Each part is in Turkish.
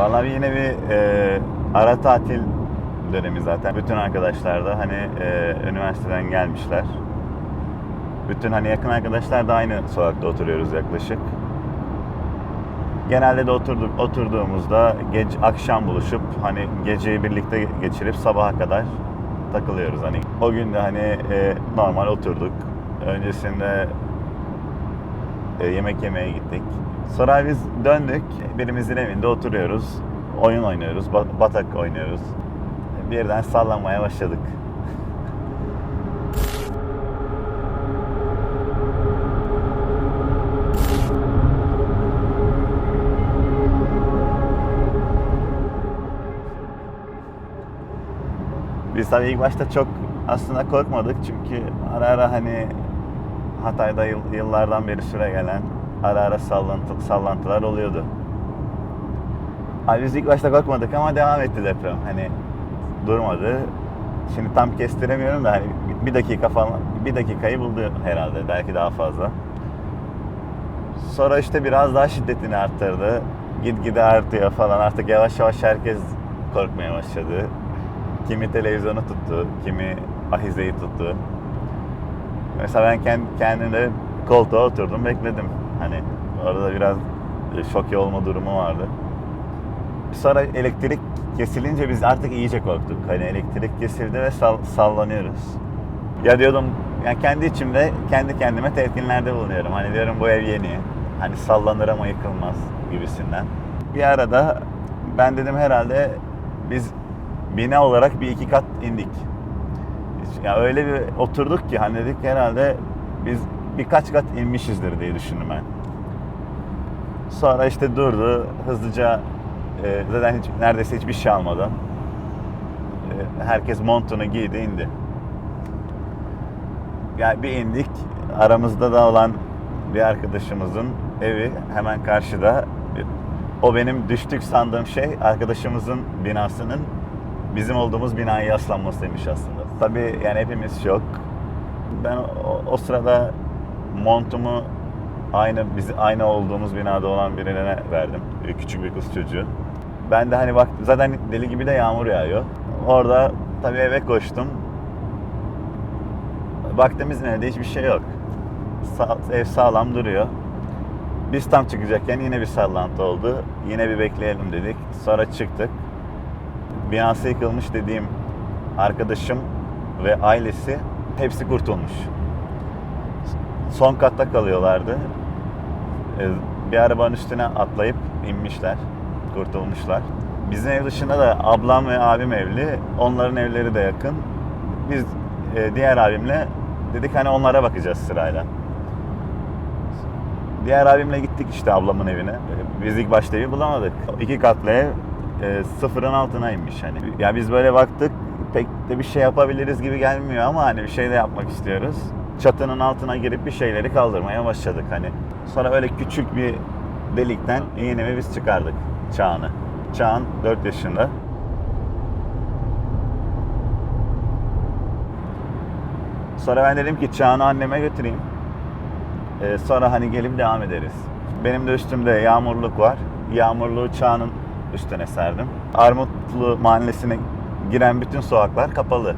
Vallahi yine bir ara tatil dönemi zaten. Bütün arkadaşlar da hani üniversiteden gelmişler. Bütün hani yakın arkadaşlar da aynı sokakta oturuyoruz yaklaşık. Genelde de oturduğumuzda akşam buluşup hani geceyi birlikte geçirip sabaha kadar takılıyoruz hani. O gün de hani normal oturduk. Öncesinde yemek yemeye gittik. Sonra biz döndük. Birimizin evinde oturuyoruz. Oyun oynuyoruz. Batak oynuyoruz. Birden sallanmaya başladık. Biz tabii ilk başta çok aslında korkmadık çünkü ara ara hani Hatay'da yıllardan beri süregelen ara ara sallantılar oluyordu. Abi biz ilk başta korkmadık ama devam etti deprem. Hani durmadı. Şimdi tam kestiremiyorum da hani bir dakika falan, bir dakikayı buldu herhalde, belki daha fazla. Sonra işte biraz daha şiddetini arttırdı. Gitgide artıyor falan. Artık yavaş yavaş herkes korkmaya başladı. Kimi televizyonu tuttu, kimi ahizeyi tuttu. Mesela ben kendimde koltuğa oturdum, bekledim. Hani orada biraz şoke olma durumu vardı. Sonra elektrik kesilince biz artık iyice korktuk. Hani elektrik kesildi ve sallanıyoruz. Ya diyordum, yani kendi içimde kendi kendime telkinlerde bulunuyorum. Hani diyorum bu ev yeni. Hani sallanır ama yıkılmaz gibisinden. Bir arada ben dedim herhalde biz bina olarak bir iki kat indik. Ya öyle bir oturduk ki hani dedik herhalde biz birkaç kat inmişizdir diye düşündüm ben. Sonra işte durdu hızlıca, zaten neredeyse hiçbir şey almadan herkes montunu giydi indi. Yani bir indik, aramızda da olan bir arkadaşımızın evi hemen karşıda. O benim düştük sandığım şey arkadaşımızın binasının bizim olduğumuz binaya yaslanmasıymış aslında. Tabii yani hepimiz şok. Ben o sırada montumu biz aynı olduğumuz binada olan birine verdim. Küçük bir kız çocuğu. Ben de hani bak zaten deli gibi de yağmur yağıyor. Orada tabii eve koştum. Baktım bizim evde hiçbir şey yok. Ev sağlam duruyor. Biz tam çıkacakken yine bir sallantı oldu. Yine bir bekleyelim dedik. Sonra çıktık. Binası yıkılmış dediğim arkadaşım ve ailesi hepsi kurtulmuş. Son katta kalıyorlardı. Bir arabanın üstüne atlayıp inmişler. Kurtulmuşlar. Bizim ev dışında da ablam ve abim evli. Onların evleri de yakın. Biz diğer abimle dedik hani onlara bakacağız sırayla. Diğer abimle gittik işte ablamın evine. Biz ilk başta evi bulamadık. 2 katlı ev sıfırın altına inmiş hani. Ya biz böyle baktık, pek de bir şey yapabiliriz gibi gelmiyor ama hani bir şey de yapmak istiyoruz. Çatının altına girip bir şeyleri kaldırmaya başladık hani. Sonra öyle küçük bir delikten iğnemi biz çıkardık Çağan'ı. Çağan 4 yaşında. Sonra ben dedim ki Çağan'ı anneme götüreyim. Sonra hani gelip devam ederiz. Benim de üstümde yağmurluk var. Yağmurluğu Çağan'ın üstüne serdim. Armutlu mahallesine giren bütün sokaklar kapalı.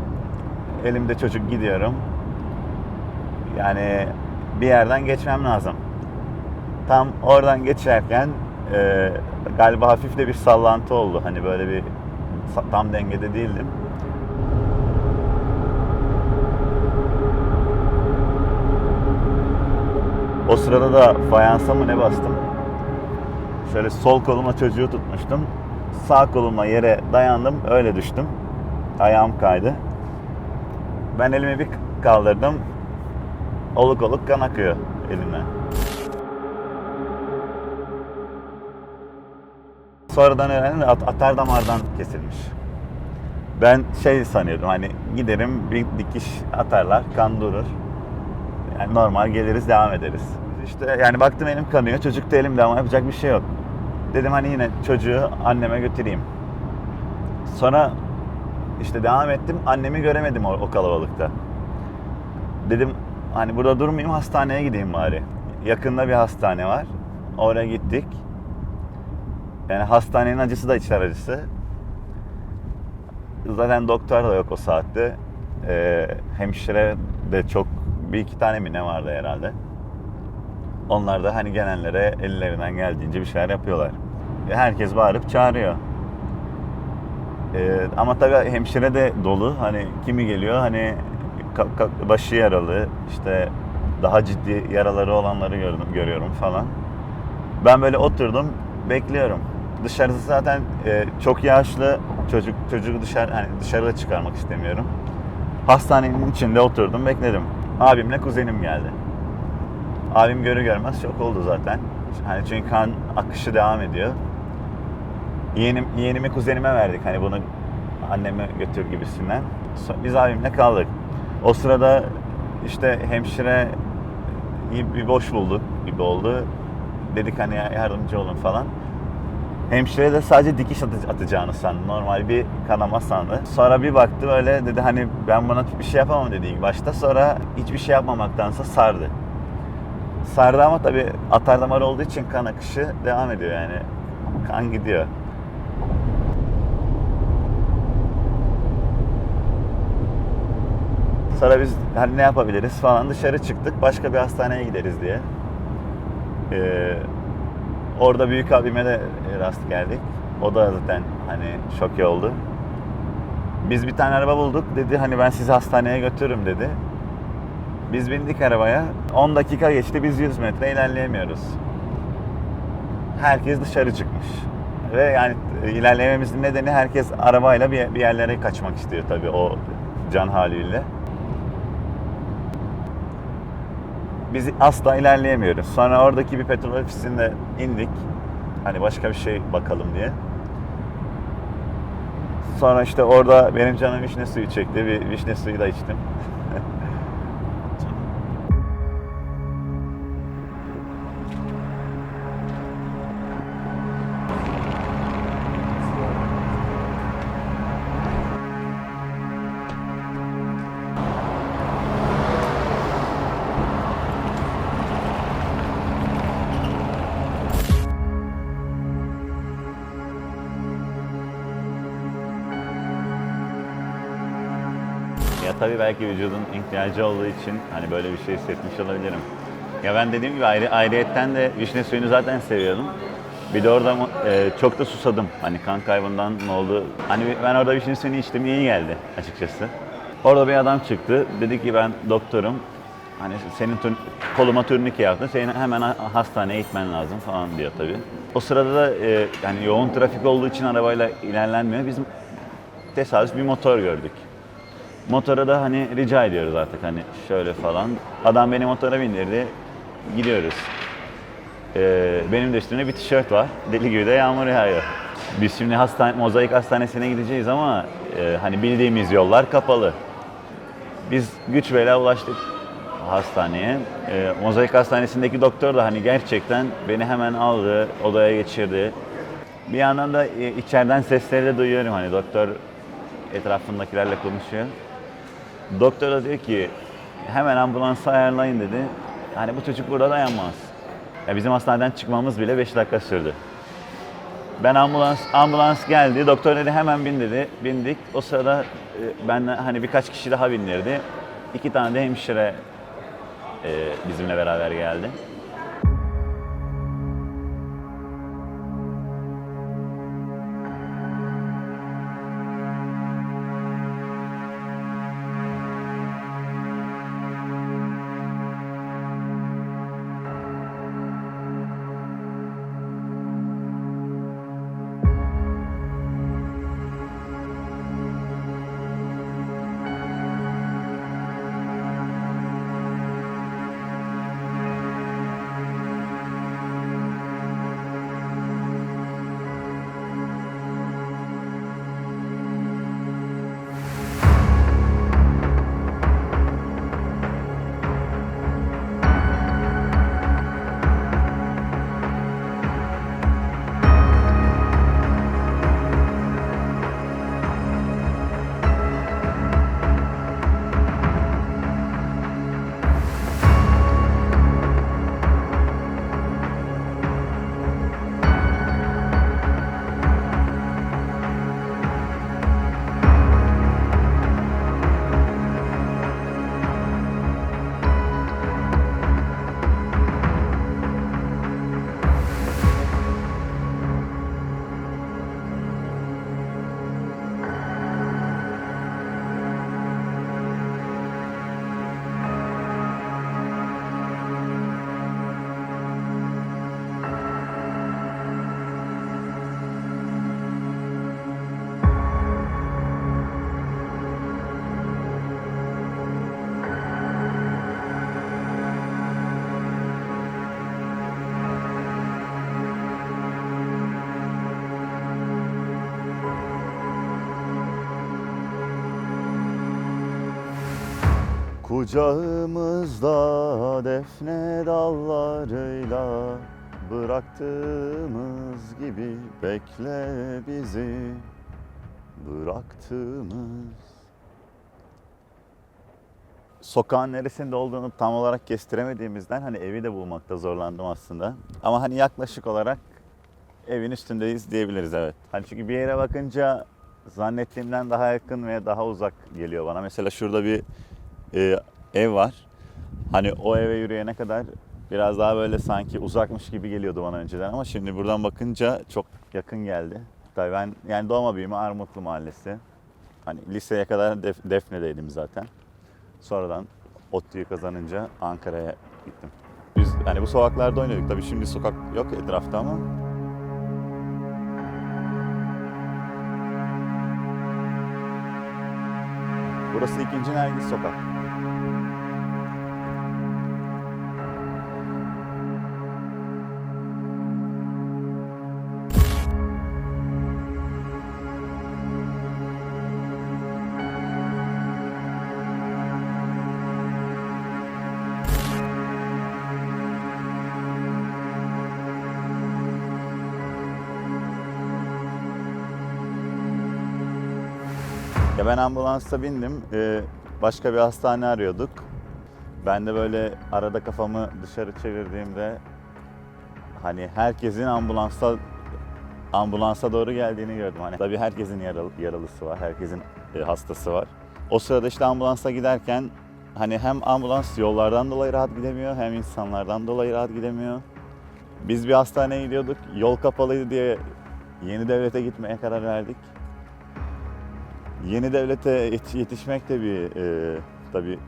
Elimde çocuk gidiyorum. Yani bir yerden geçmem lazım. Tam oradan geçerken galiba hafif de bir sallantı oldu. Hani böyle bir tam dengede değildim. O sırada da fayansa mı ne bastım? Şöyle sol koluma çocuğu tutmuştum. Sağ kolumla yere dayandım. Öyle düştüm. Ayağım kaydı. Ben elimi bir kaldırdım. Oluk oluk kan akıyor elimden. Sonradan öğrendim de atar damardan kesilmiş. Ben şey sanıyordum hani giderim bir dikiş atarlar, kan durur. Yani normal geliriz devam ederiz. İşte yani baktım elim kanıyor, çocuk da elimde ama yapacak bir şey yok. Dedim hani yine çocuğu anneme götüreyim. Sonra işte devam ettim, annemi göremedim o kalabalıkta. Dedim hani burada durmayayım, hastaneye gideyim bari. Yakında bir hastane var. Oraya gittik. Yani hastanenin acısı da içler acısı. Zaten doktor da yok o saatte. Hemşire de çok, bir iki tane mi ne vardı herhalde. Onlar da hani gelenlere ellerinden geldiğince bir şeyler yapıyorlar. Herkes bağırıp çağırıyor. Ama tabii hemşire de dolu. Hani kimi geliyor, hani başı yaralı, işte daha ciddi yaraları olanları görüyorum falan. Ben böyle oturdum, bekliyorum. Dışarısı zaten çok yağışlı, çocuğu dışarıda çıkarmak istemiyorum. Hastanenin içinde oturdum, bekledim. Abimle kuzenim geldi. Abim görür görmez şok oldu zaten. Hani çünkü kan akışı devam ediyor. Yeğenimi kuzenime verdik, hani bunu anneme götür gibisinden. Biz abimle kaldık. O sırada işte hemşire bir boş bulduk gibi oldu. Dedik hani yardımcı olun falan. Hemşire de sadece dikiş atacağını sandı. Normal bir kanama sandı. Sonra bir baktı öyle, dedi hani ben buna bir şey yapamam dedi ilk başta. Sonra hiçbir şey yapmamaktansa sardı. Sardı ama tabii atar damar olduğu için kan akışı devam ediyor yani. Kan gidiyor. Sonra biz hani ne yapabiliriz falan dışarı çıktık. Başka bir hastaneye gideriz diye. Orada büyük abime de rast geldik. O da zaten hani şok oldu. Biz bir tane araba bulduk. Dedi hani ben sizi hastaneye götürürüm dedi. Biz bindik arabaya. 10 dakika geçti. Biz 100 metre ilerleyemiyoruz. Herkes dışarı çıkmış. Ve yani ilerleyememizin nedeni herkes arabayla bir yerlere kaçmak istiyor tabii o can haliyle. Biz asla ilerleyemiyoruz. Sonra oradaki bir petrol ofisinde indik. Hani başka bir şey bakalım diye. Sonra işte orada benim canım vişne suyu çekti. Bir vişne suyu da içtim. Ya tabii belki vücudun ihtiyacı olduğu için hani böyle bir şey hissetmiş olabilirim. Ya ben dediğim gibi ayrıyetten de vişne suyunu zaten seviyordum. Bir de orada çok da susadım. Hani kan kaybından ne oldu? Hani ben orada vişne suyunu içtim, iyi geldi açıkçası. Orada bir adam çıktı. Dedi ki ben doktorum. Hani senin koluma turnike yaptın. Senin hemen hastaneye gitmen lazım falan diyor tabii. O sırada da yani yoğun trafik olduğu için arabayla ilerlenmiyor. Biz tesadüf bir motor gördük. Motora da hani rica ediyoruz artık hani şöyle falan. Adam beni motora bindirdi. Gidiyoruz. Benim de üstümde bir tişört var. Deli gibi de yağmur yağıyor. Biz şimdi Mozaik Hastanesi'ne gideceğiz ama hani bildiğimiz yollar kapalı. Biz güç bela ulaştık hastaneye. Mozaik Hastanesi'ndeki doktor da hani gerçekten beni hemen aldı, odaya geçirdi. Bir yandan da içeriden sesleri de duyuyorum, hani doktor etrafındakilerle konuşuyor. Doktor da diyor ki hemen ambulansı ayarlayın dedi. Hani bu çocuk burada dayanmaz. Ya bizim hastaneden çıkmamız bile 5 dakika sürdü. Ben ambulans geldi. Doktor dedi hemen bin dedi. Bindik. O sırada ben hani birkaç kişi daha bindirdi. 2 tane de hemşire bizimle beraber geldi. Kucağımızda defne dallarıyla bıraktığımız gibi bekle bizi, bıraktığımız. Sokağın neresinde olduğunu tam olarak kestiremediğimizden hani evi de bulmakta zorlandım aslında. Ama hani yaklaşık olarak evin üstündeyiz diyebiliriz, evet. Hani çünkü bir yere bakınca zannettiğimden daha yakın ve daha uzak geliyor bana. Mesela şurada bir ev var. Hani o eve yürüyene kadar biraz daha böyle sanki uzakmış gibi geliyordu bana önceden ama şimdi buradan bakınca çok yakın geldi. Tabii ben yani doğma büyüme Armutlu Mahallesi. Hani liseye kadar Defne'deydim zaten. Sonradan ODTÜ'yü kazanınca Ankara'ya gittim. Biz hani bu sokaklarda oynuyorduk. Tabii şimdi sokak yok etrafta ama. Burası 2. Nergis Sokak. Ya ben ambulansa bindim. Başka bir hastane arıyorduk. Ben de böyle arada kafamı dışarı çevirdiğimde hani herkesin ambulansa doğru geldiğini gördüm. Hani tabii herkesin yaralısı var, herkesin hastası var. O sırada işte ambulansa giderken hani hem ambulans yollardan dolayı rahat gidemiyor hem insanlardan dolayı rahat gidemiyor. Biz bir hastaneye gidiyorduk. Yol kapalıydı diye Yenidevlet'e gitmeye karar verdik. Yenidevlet'e yetişmek de bir tabii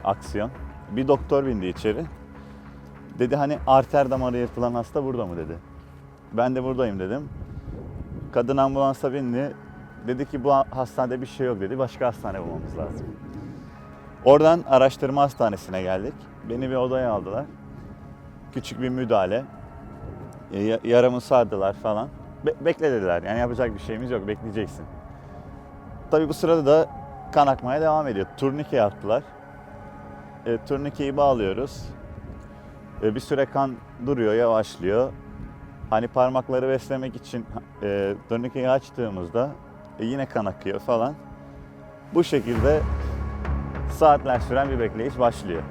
aksiyon. Bir doktor bindi içeri. Dedi hani arter damarı yırtılan hasta burada mı dedi. Ben de buradayım dedim. Kadın ambulansa bindi. Dedi ki bu hastanede bir şey yok dedi. Başka hastane bulmamız lazım. Oradan araştırma hastanesine geldik. Beni bir odaya aldılar. Küçük bir müdahale. Yaramı sardılar falan. Bekle dediler. Yani yapacak bir şeyimiz yok. Bekleyeceksin. Tabii bu sırada da kan akmaya devam ediyor. Turnike yaptılar. Turnikeyi bağlıyoruz. Bir süre kan duruyor, yavaşlıyor. Hani parmakları beslemek için turnikeyi açtığımızda yine kan akıyor falan. Bu şekilde saatler süren bir bekleyiş başlıyor.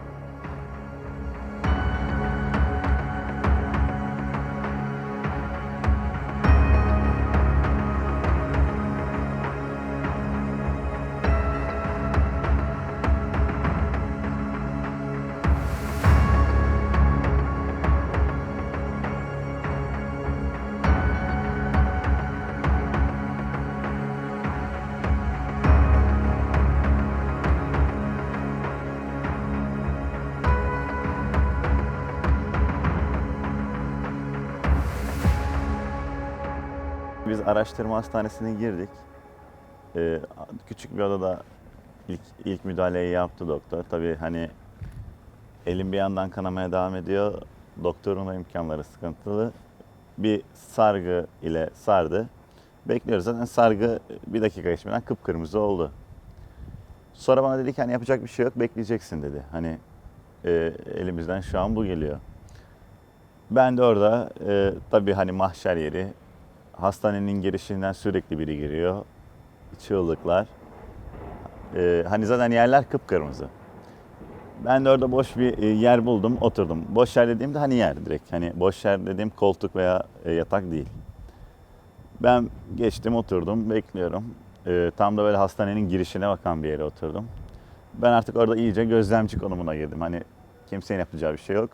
Biz araştırma hastanesine girdik. Küçük bir odada ilk müdahaleyi yaptı doktor. Tabii hani elim bir yandan kanamaya devam ediyor. Doktorun da imkanları sıkıntılı. Bir sargı ile sardı. Bekliyoruz zaten sargı bir dakika geçmeden kıpkırmızı oldu. Sonra bana dedi ki hani yapacak bir şey yok bekleyeceksin dedi. Hani elimizden şu an bu geliyor. Ben de orada tabii hani mahşer yeri. Hastanenin girişinden sürekli biri giriyor. Çığlıklar. Hani zaten yerler kıpkırmızı. Ben de orada boş bir yer buldum, oturdum. Boş yer dediğimde hani yer direkt. Hani boş yer dediğim koltuk veya yatak değil. Ben geçtim, oturdum, bekliyorum. Tam da böyle hastanenin girişine bakan bir yere oturdum. Ben artık orada iyice gözlemci konumuna girdim. Hani kimsenin yapacağı bir şey yok.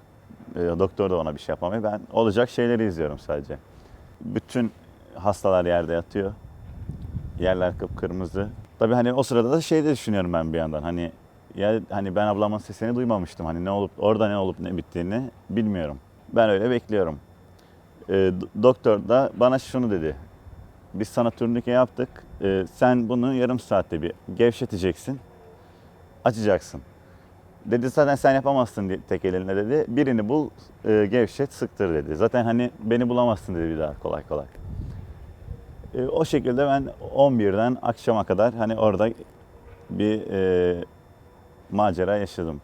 Doktor da ona bir şey yapamıyor. Ben olacak şeyleri izliyorum sadece. Bütün hastalar yerde yatıyor. Yerler kıpkırmızı. Tabii hani o sırada da şey de düşünüyorum ben bir yandan. Hani ya hani ben ablamın sesini duymamıştım. Hani ne olup orada ne olup ne bittiğini bilmiyorum. Ben öyle bekliyorum. Doktor da bana şunu dedi. Biz sana turnike yaptık. Sen bunu yarım saatte bir gevşeteceksin. Açacaksın. Dedi zaten sen yapamazsın tek elinle dedi. Birini bul, gevşet, sıktır dedi. Zaten hani beni bulamazsın dedi bir daha kolay kolay. O şekilde ben 11'den akşama kadar hani orada bir macera yaşadım.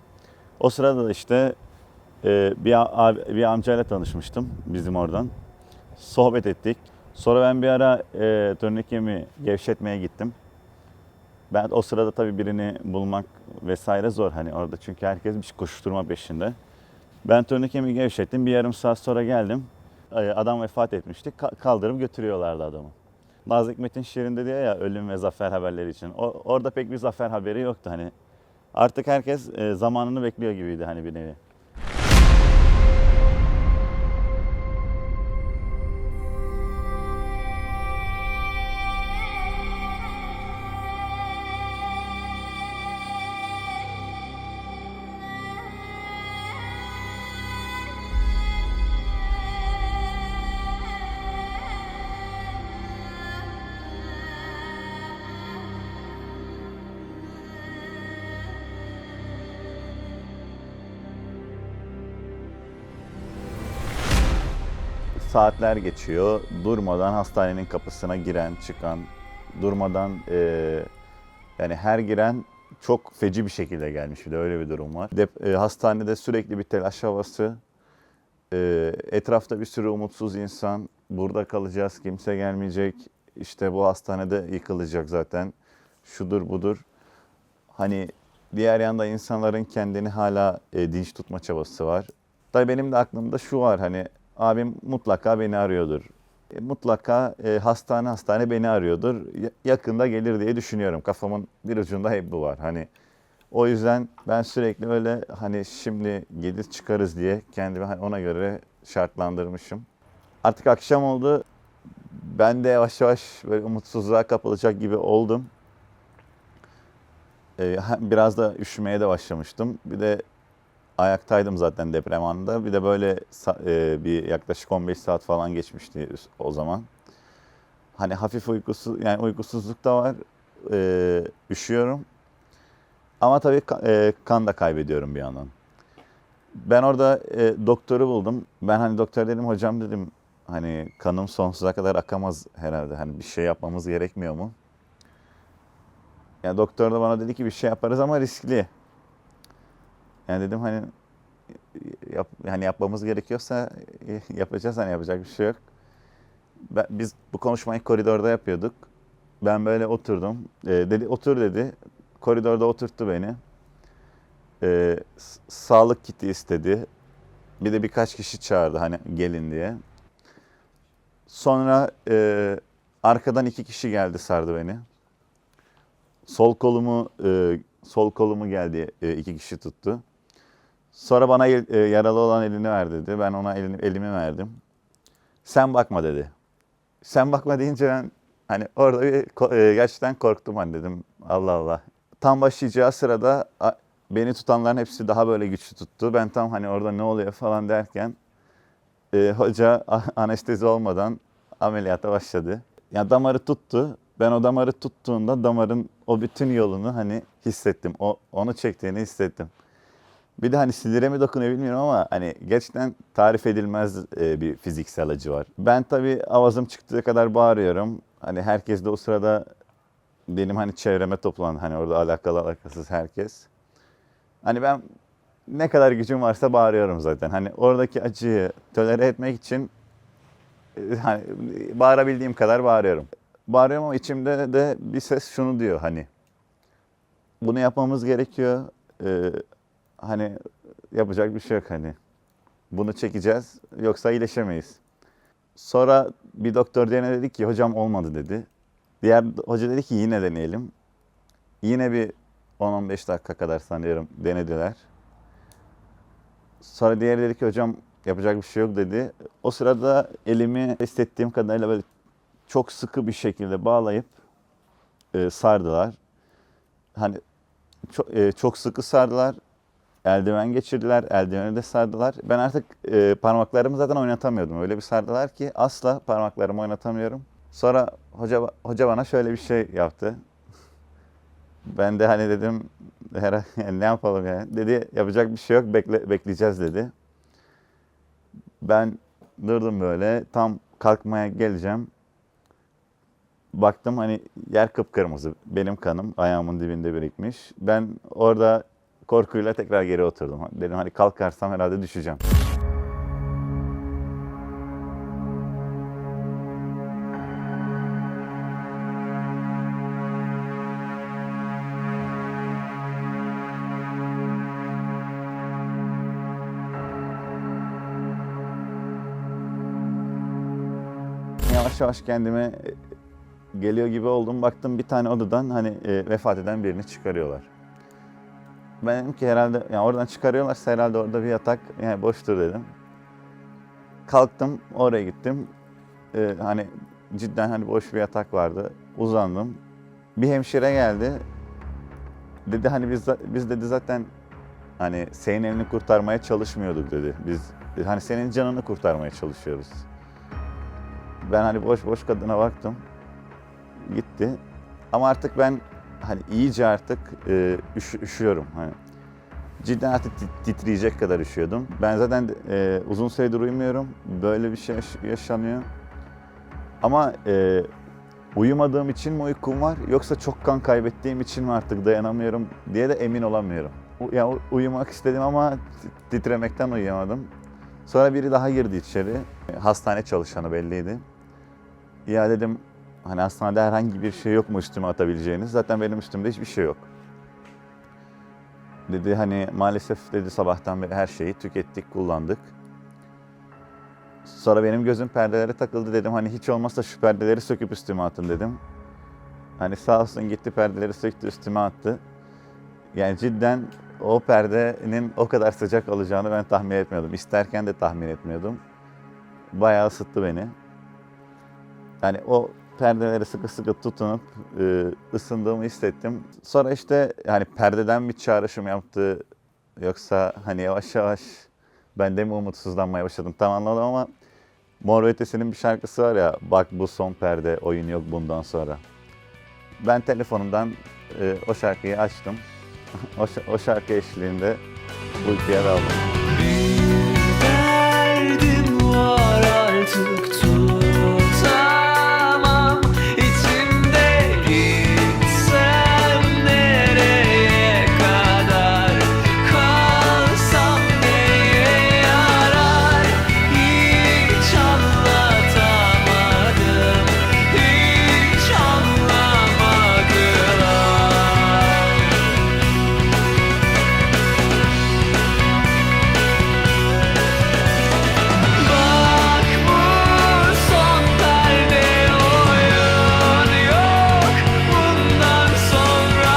O sırada da işte bir amcayla tanışmıştım bizim oradan. Sohbet ettik. Sonra ben bir ara turnikemi gevşetmeye gittim. Ben o sırada tabii birini bulmak vesaire zor hani orada çünkü herkes bir koşuşturma peşinde. Ben turnikemi gevşettim. Bir yarım saat sonra geldim. Adam vefat etmişti. Kaldırıp götürüyorlardı adamı. Nazım Hikmet'in şiirinde diyor ya ölüm ve zafer haberleri için. Orada pek bir zafer haberi yoktu hani. Artık herkes zamanını bekliyor gibiydi hani bir nevi. Saatler geçiyor. Durmadan hastanenin kapısına giren, çıkan, durmadan yani her giren çok feci bir şekilde gelmiş bir de öyle bir durum var. Hastanede sürekli bir telaş havası. Etrafta bir sürü umutsuz insan. Burada kalacağız, kimse gelmeyecek. İşte bu hastanede yıkılacak zaten. Şudur budur. Hani diğer yanda insanların kendini hala dinç tutma çabası var. Tabii benim de aklımda şu var hani abim mutlaka beni arıyordur. Mutlaka hastane beni arıyordur. Yakında gelir diye düşünüyorum. Kafamın bir ucunda hep bu var. Hani o yüzden ben sürekli öyle hani şimdi gelir çıkarız diye kendimi hani ona göre şartlandırmışım. Artık akşam oldu. Ben de yavaş yavaş böyle umutsuzluğa kapılacak gibi oldum. Biraz da üşümeye de başlamıştım. Bir de ayaktaydım zaten deprem anında. Bir de böyle bir yaklaşık 15 saat falan geçmişti o zaman. Hani hafif yani uykusuzluk da var. Üşüyorum. Ama tabii kan da kaybediyorum bir yandan. Ben orada doktoru buldum. Ben hani doktor dedim hocam dedim hani kanım sonsuza kadar akamaz herhalde. Hani bir şey yapmamız gerekmiyor mu? Yani doktor da bana dedi ki bir şey yaparız ama riskli. Yani dedim hani hani yapmamız gerekiyorsa yapacağız hani yapacak bir şey yok. Biz bu konuşmayı koridorda yapıyorduk. Ben böyle oturdum. Dedi otur dedi. Koridorda oturttu beni. Sağlık kiti istedi. Bir de birkaç kişi çağırdı hani gelin diye. Sonra arkadan 2 kişi geldi sardı beni. Sol kolumu geldi 2 kişi tuttu. Sonra bana yaralı olan elini ver dedi. Ben ona elimi verdim. Sen bakma dedi. Sen bakma deyince ben hani orada gerçekten korktum hani dedim Allah Allah. Tam başlayacağı sırada beni tutanların hepsi daha böyle güçlü tuttu. Ben tam hani orada ne oluyor falan derken hoca anestezi olmadan ameliyata başladı. Yani damarı tuttu. Ben o damarı tuttuğunda damarın o bütün yolunu hani hissettim. Onu çektiğini hissettim. Bir de hani sinire mi dokunuyor bilmiyorum ama hani gerçekten tarif edilmez bir fiziksel acı var. Ben tabii avazım çıktığı kadar bağırıyorum. Hani herkes de o sırada benim hani çevreme toplandı. Hani orada alakasız herkes. Hani ben ne kadar gücüm varsa bağırıyorum zaten. Hani oradaki acıyı tolere etmek için hani bağırabildiğim kadar bağırıyorum. Bağırıyorum ama içimde de bir ses şunu diyor hani bunu yapmamız gerekiyor. Hani yapacak bir şey yok hani. Bunu çekeceğiz yoksa iyileşemeyiz. Sonra bir doktor diğerine dedi ki hocam olmadı dedi. Diğer hoca dedi ki yine deneyelim. Yine bir 10-15 dakika kadar sanıyorum denediler. Sonra diğeri dedi ki hocam yapacak bir şey yok dedi. O sırada elimi hissettiğim kadarıyla böyle çok sıkı bir şekilde bağlayıp sardılar. Hani çok sıkı sardılar. Eldiven geçirdiler, eldiveni de sardılar. Ben artık parmaklarımı zaten oynatamıyordum. Öyle bir sardılar ki asla parmaklarımı oynatamıyorum. Sonra hoca bana şöyle bir şey yaptı. Ben de hani dedim yani ne yapalım yani. Dedi yapacak bir şey yok bekleyeceğiz dedi. Ben durdum böyle tam kalkmaya geleceğim. Baktım hani yer kıpkırmızı. Benim kanım ayağımın dibinde birikmiş. Ben orada korkuyla tekrar geri oturdum. Dedim hani kalkarsam herhalde düşeceğim. Yavaş yavaş kendime geliyor gibi oldum. Baktım bir tane odadan hani vefat eden birini çıkarıyorlar. Ben dedim ki herhalde yani oradan çıkarıyorlarsa herhalde orada bir yatak yani boştur dedim. Kalktım oraya gittim. Hani cidden hani boş bir yatak vardı. Uzandım. Bir hemşire geldi. Dedi hani biz dedi zaten hani senin elini kurtarmaya çalışmıyorduk dedi. Biz hani senin canını kurtarmaya çalışıyoruz. Ben hani boş kadına baktım. Gitti. Ama artık ben hani iyice artık üşüyorum. Hani cidden artık titreyecek kadar üşüyordum. Ben zaten uzun süredir uyumuyorum. Böyle bir şey yaşanıyor. Ama uyumadığım için mi uykum var yoksa çok kan kaybettiğim için mi artık dayanamıyorum diye de emin olamıyorum. Yani uyumak istedim ama titremekten uyuyamadım. Sonra biri daha girdi içeri. Hastane çalışanı belliydi. Ya dedim hani hastanede herhangi bir şey yok mu üstüme atabileceğiniz? Zaten benim üstümde hiçbir şey yok. Dedi hani maalesef dedi sabahtan beri her şeyi tükettik, kullandık. Sonra benim gözüm perdelere takıldı dedim hani hiç olmazsa şu perdeleri söküp üstüme atın dedim. Hani sağ olsun gitti perdeleri söktü üstüme attı. Yani cidden o perdenin o kadar sıcak olacağını ben tahmin etmiyordum. İsterken de tahmin etmiyordum. Bayağı ısıttı beni. Yani o perdeleri sıkı sıkı tutunup ısındığımı hissettim. Sonra işte yani perdeden bir çağrışım yaptı. Yoksa hani yavaş yavaş ben de mi umutsuzlanmaya başladım tam anlamadım ama Mor ve Ötesi'nin bir şarkısı var ya, bak bu son perde, oyun yok bundan sonra. Ben telefonumdan o şarkıyı açtım. o şarkı eşliğinde uykuya daldım. Bir derdim var artık tutamam içimde, gitsem nereye kadar, kalsam neye yarar, hiç anlatamadım, hiç anlamadılar. Bak bu son perde, oyun yok bundan sonra,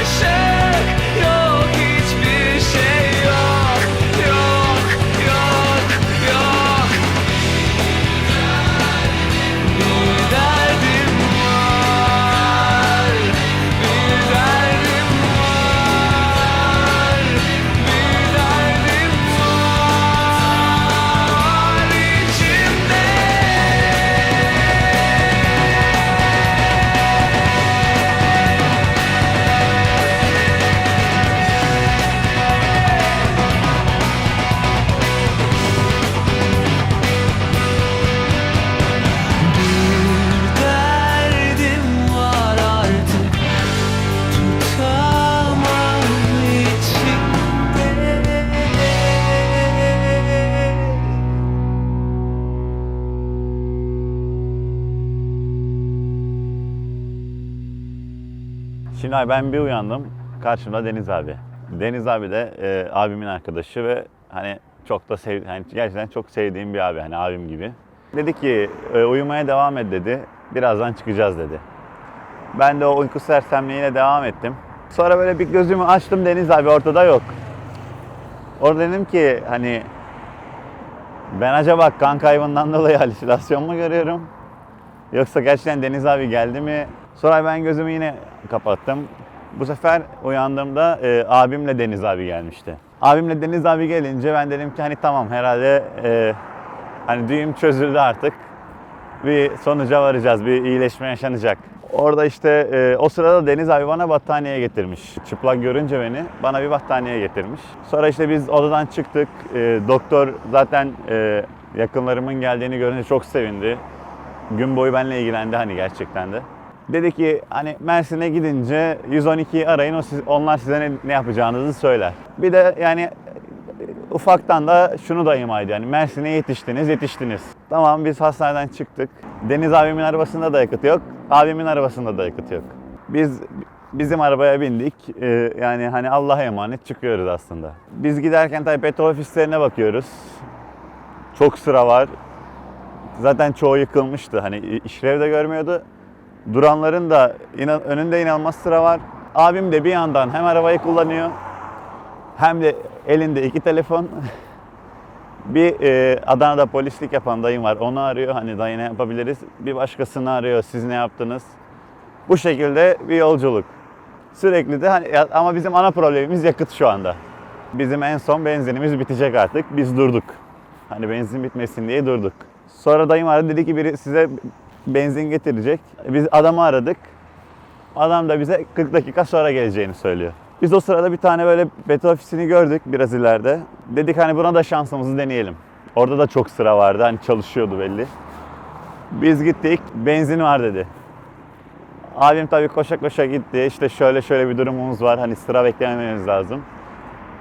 ışık yok, hiçbir şey yok, yok, yok, yok. Bir derdim var, bir derdim var, bir derdim var içimde. Bir derdim var artık tutamam içimde. Şimdi ben bir uyandım. Karşımda Deniz abi. Deniz abi de abimin arkadaşı ve hani çok da hani gerçekten çok sevdiğim bir abi, hani abim gibi. Dedi ki uyumaya devam et dedi. Birazdan çıkacağız dedi. Ben de o uyku sersemliğiyle devam ettim. Sonra böyle bir gözümü açtım, Deniz abi ortada yok. Orada dedim ki hani ben acaba kan kaybından dolayı halüsinasyon mu görüyorum? Yoksa gerçekten Deniz abi geldi mi? Sonra ben gözümü yine kapattım. Bu sefer uyandığımda abimle Deniz abi gelmişti. Abimle Deniz abi gelince ben dedim ki hani tamam herhalde hani düğüm çözüldü artık. Bir sonuca varacağız, bir iyileşme yaşanacak. Orada işte o sırada Deniz abi bana battaniye getirmiş. Çıplak görünce beni bana bir battaniye getirmiş. Sonra işte biz odadan çıktık. Doktor zaten yakınlarımın geldiğini görünce çok sevindi. Gün boyu benimle ilgilendi hani gerçekten de. Dedi ki hani Mersin'e gidince 112'yi arayın, onlar size ne yapacağınızı söyler. Bir de yani ufaktan da şunu da ima ediyor. Yani Mersin'e yetiştiniz. Tamam, biz hastaneden çıktık. Deniz abimin arabasında da yakıt yok. Abimin arabasında da yakıt yok. Bizim arabaya bindik. Yani hani Allah'a emanet çıkıyoruz aslında. Biz giderken tabii petrol ofislerine bakıyoruz. Çok sıra var. Zaten çoğu yıkılmıştı. Hani işlev de görmüyordu. Duranların da önünde inanılmaz sıra var. Abim de bir yandan hem arabayı kullanıyor hem de elinde 2 telefon. Bir Adana'da polislik yapan dayım var. Onu arıyor. Hani dayı ne yapabiliriz? Bir başkasını arıyor. Siz ne yaptınız? Bu şekilde bir yolculuk. Sürekli de hani ama bizim ana problemimiz yakıt şu anda. Bizim en son benzinimiz bitecek artık. Biz durduk. Hani benzin bitmesin diye durduk. Sonra dayım aradı, dedi ki biri size benzin getirecek. Biz adamı aradık. Adam da bize 40 dakika sonra geleceğini söylüyor. Biz o sırada bir tane böyle petrol ofisini gördük biraz ileride. Dedik hani buna da şansımızı deneyelim. Orada da çok sıra vardı, hani çalışıyordu belli. Biz gittik, benzin var dedi. Abim tabii koşa koşa gitti. İşte şöyle bir durumumuz var, hani sıra beklemememiz lazım.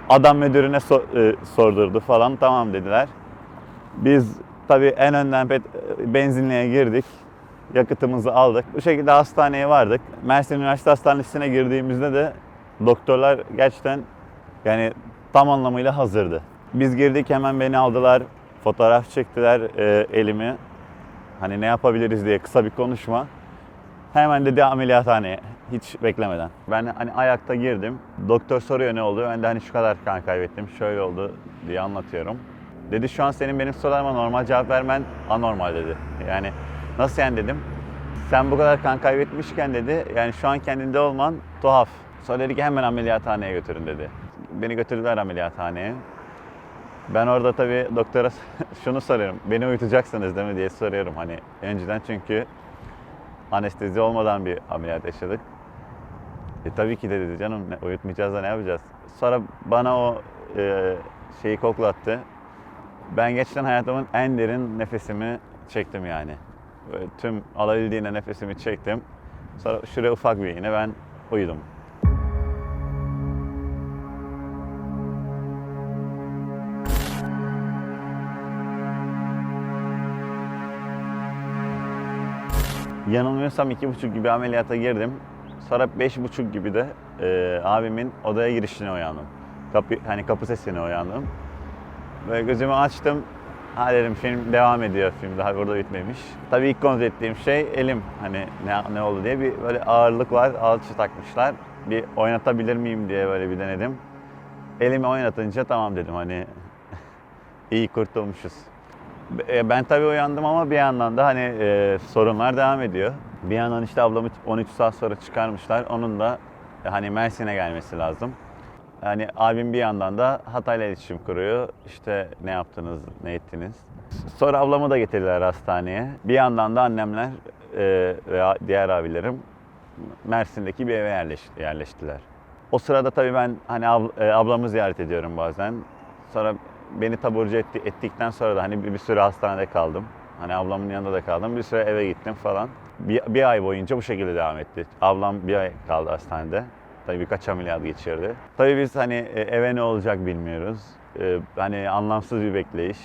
Adam müdürüne sordurdu falan, tamam dediler. Biz tabii en önden benzinliğe girdik. Yakıtımızı aldık. Bu şekilde hastaneye vardık. Mersin Üniversite Hastanesi'ne girdiğimizde de doktorlar gerçekten yani tam anlamıyla hazırdı. Biz girdik, hemen beni aldılar. Fotoğraf çektiler elimi. Hani ne yapabiliriz diye kısa bir konuşma. Hemen dedi ameliyathaneye. Hiç beklemeden. Ben hani ayakta girdim. Doktor soruyor ne oldu? Ben de hani şu kadar kan kaybettim, şöyle oldu diye anlatıyorum. Dedi şu an senin benim sorularıma normal cevap vermen anormal dedi. Yani nasıl yani dedim. Sen bu kadar kan kaybetmişken dedi, yani şu an kendinde olman tuhaf. Sonra dedi ki hemen ameliyathaneye götürün dedi. Beni götürdüler ameliyathaneye. Ben orada tabii doktora şunu soruyorum. Beni uyutacaksınız değil mi diye soruyorum hani önceden, çünkü anestezi olmadan bir ameliyat yaşadık. Tabii ki de dedi canım, uyutmayacağız da ne yapacağız? Sonra bana o şeyi koklattı. Ben gerçekten hayatımın en derin nefesimi çektim yani. Böyle tüm alabildiğine nefesimi çektim. Sonra şuraya ufak bir iğne, ben uyudum. Yanılmıyorsam 2,5 gibi ameliyata girdim. Sonra 5,5 gibi de abimin odaya girişine uyandım. Kapı sesine uyandım. Böyle gözümü açtım. Ha dedim, film devam ediyor, film daha burada bitmemiş. Tabii ilk kontrol ettiğim şey elim. Hani ne oldu diye bir böyle ağırlık var, alçı takmışlar. Bir oynatabilir miyim diye böyle bir denedim. Elimi oynatınca tamam dedim, hani iyi kurtulmuşuz. Ben tabii uyandım ama bir yandan da hani sorunlar devam ediyor. Bir yandan işte ablamı 13 saat sonra çıkarmışlar. Onun da hani Mersin'e gelmesi lazım. Yani abim bir yandan da Hatay'la iletişim kuruyor. İşte ne yaptınız, ne ettiniz. Sonra ablamı da getirdiler hastaneye. Bir yandan da annemler veya diğer abilerim Mersin'deki bir eve yerleştiler. O sırada tabii ben hani ablamı ziyaret ediyorum bazen. Sonra beni taburcu ettikten sonra da hani bir süre hastanede kaldım. Hani ablamın yanında da kaldım. Bir süre eve gittim falan. Bir ay boyunca bu şekilde devam etti. Ablam bir ay kaldı hastanede. Tabii birkaç ameliyat geçirdi. Tabii biz hani eve ne olacak bilmiyoruz. Hani anlamsız bir bekleyiş.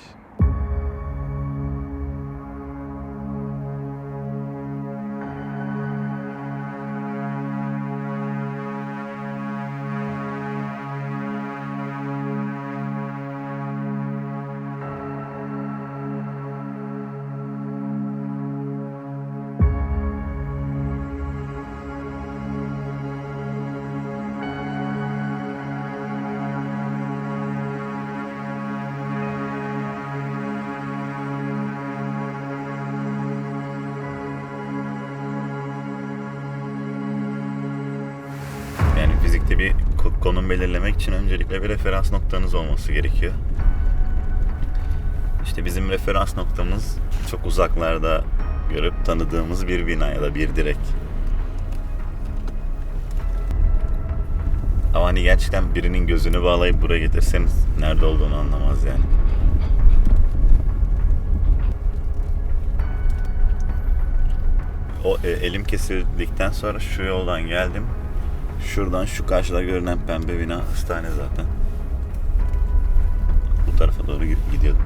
Fizikte bir konum belirlemek için öncelikle bir referans noktanız olması gerekiyor. İşte bizim referans noktamız çok uzaklarda görüp tanıdığımız bir bina ya da bir direk. Ama hani gerçekten birinin gözünü bağlayıp buraya getirseniz nerede olduğunu anlamaz yani. elim kesildikten sonra şu yoldan geldim. Şuradan şu karşıda görünen pembe bina hastane zaten. Bu tarafa doğru gidiyordum.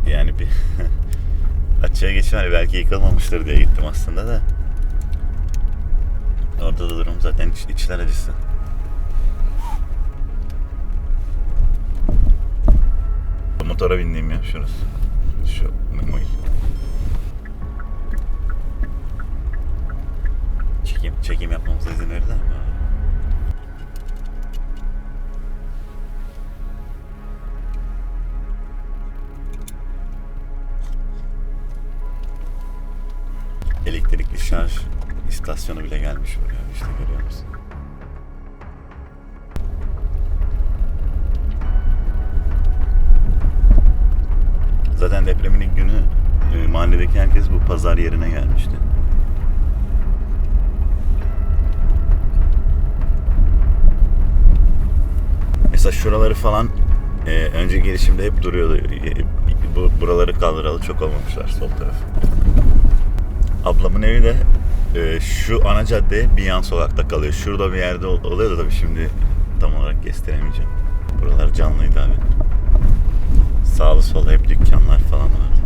Yani bir açığa geçim hani belki yıkılmamıştır diye gittim aslında da. Orada da durum zaten içler acısı. Motora bindiğim yer şurası. Şu Memoil. Çekim yapmamıza izin verirler mi? Elektrikli şarj istasyonu bile gelmiş buraya. İşte görüyor musun? Zaten depremin ilk günü mahalledeki herkes bu pazar yerine gelmişti. Mesela şuraları falan önce girişimde hep duruyordu. Buraları kaldıralı çok olmamışlar sol tarafı. Ablamın evi de şu ana cadde bir yan sokakta kalıyor. Şurada bir yerde oluyor da tabii şimdi tam olarak gösteremeyeceğim. Buralar canlıydı abi. Sağlı solda hep dükkanlar falan vardı.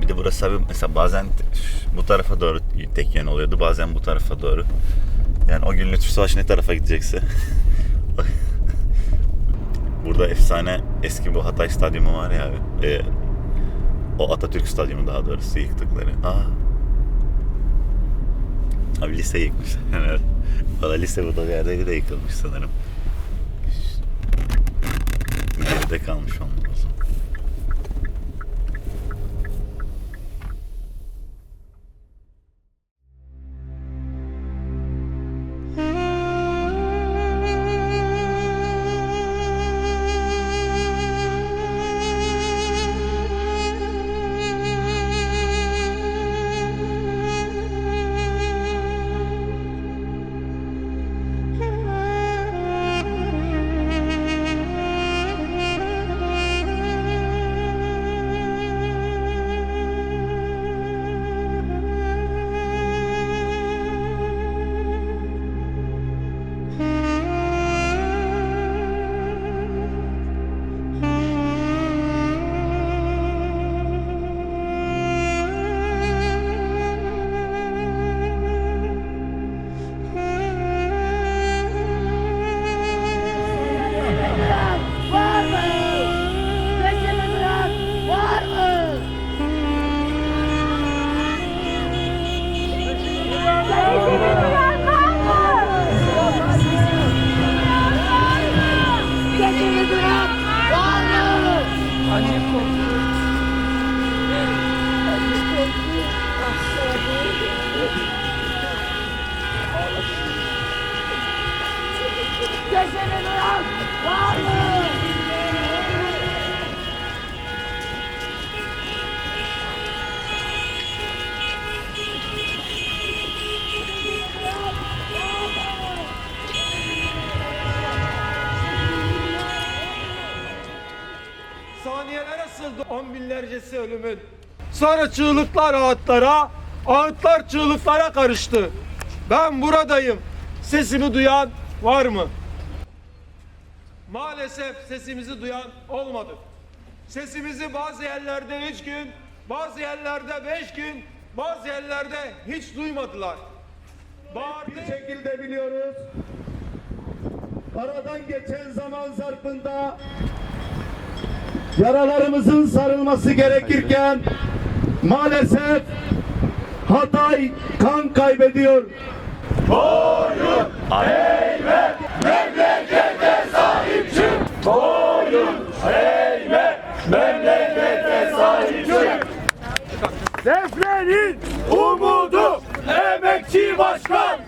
Bir de burası abi mesela bazen bu tarafa doğru tek yön oluyordu. Bazen bu tarafa doğru. Yani o gün Lütfü Savaş ne tarafa gidecekse. Burada efsane eski bu Hatay Stadyumu var ya abi. O Atatürk Stadyumu daha doğrusu yıktıkları. Abi lise yıkmış. Valla lise burada bir yerdeydi de yıkılmış sanırım. Geride kalmış olmalı o zaman. Saniyeler asıldı, on binlercesi ölümün. Sonra çığlıklar ağıtlara, ağıtlar çığlıklara karıştı. Ben buradayım, sesimi duyan var mı? Maalesef sesimizi duyan olmadı. Sesimizi bazı yerlerde 3 gün, bazı yerlerde 5 gün, bazı yerlerde hiç duymadılar. Bir şekilde biliyoruz. Aradan geçen zaman zarfında yaralarımızın sarılması gerekirken maalesef Hatay kan kaybediyor. Boyun eğme, memlekete sahip çık. Boyun eğme, memlekete sahip çık. Defne'nin umudu emekçi başkan.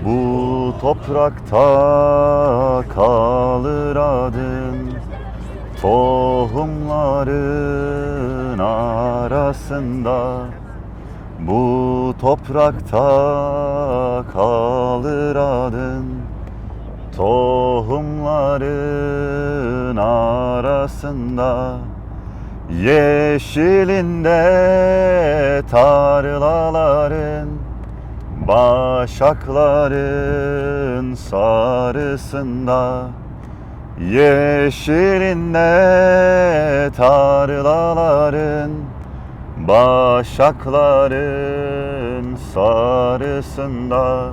Bu toprakta kalır adın, tohumların arasında. Bu toprakta kalır adın, tohumların arasında. Yeşilinde tarlaların, başakların sarısında. Yeşilinde tarlaların, başakların sarısında.